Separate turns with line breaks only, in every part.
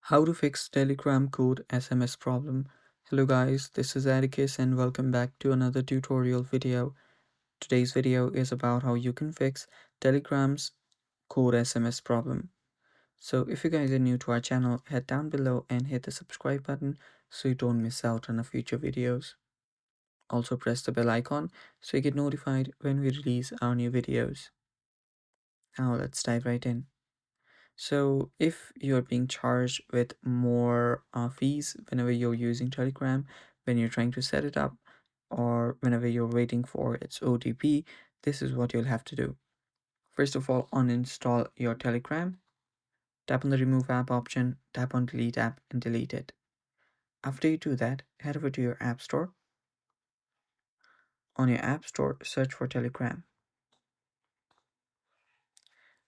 How to fix Telegram code SMS problem. Hello guys, this is Atticus and welcome back to another tutorial video. Today's video is about how you can fix Telegram's code SMS problem. So if you guys are new to our channel, head down below and hit the subscribe button so you don't miss out on our future videos. Also press the bell icon so you get notified when we release our new videos. Now let's dive right in. So if you're being charged with more fees whenever you're using Telegram, when you're trying to set it up, or whenever you're waiting for its OTP, this is what you'll have to do. First of all, uninstall your Telegram. Tap on the remove app option, tap on delete app and delete it. After you do that, head over to your app store. On your app store, search for Telegram.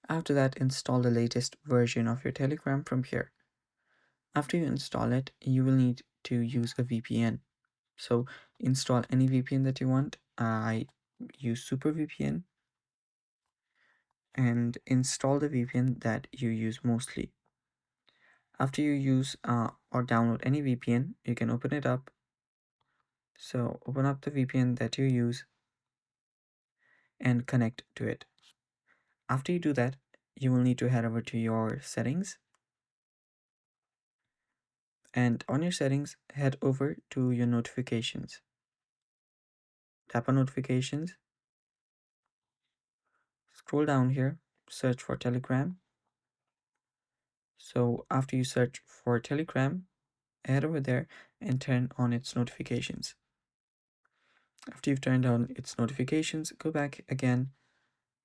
After that, install the latest version of your Telegram from here. After you install it, you will need to use a VPN. So install any VPN that you want. I use Super VPN, and install the VPN that you use mostly. After you use or download any VPN, you can open it up. So open up the VPN that you use and connect to it. After you do that, you will need to head over to your settings. And on your settings, head over to your notifications. Tap on notifications. Scroll down here, search for Telegram. So after you search for Telegram, head over there and turn on its notifications. After you've turned on its notifications, go back again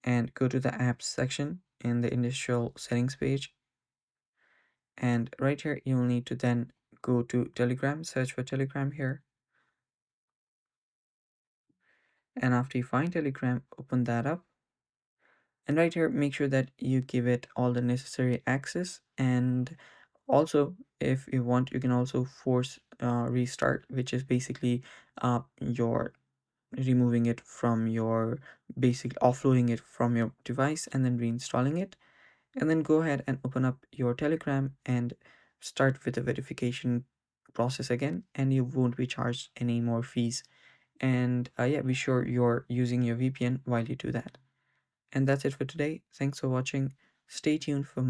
and go to the apps section in the initial settings page. And right here, you will need to then go to Telegram, search for Telegram here. And after you find Telegram, open that up. And right here, make sure that you give it all the necessary access. And also, if you want, you can also force restart, which is basically your removing it from your offloading it from your device and then reinstalling it. And then go ahead and open up your Telegram and start with the verification process again, and you won't be charged any more fees. And yeah, be sure you're using your VPN while you do that. And that's it for today. Thanks for watching. Stay tuned for more.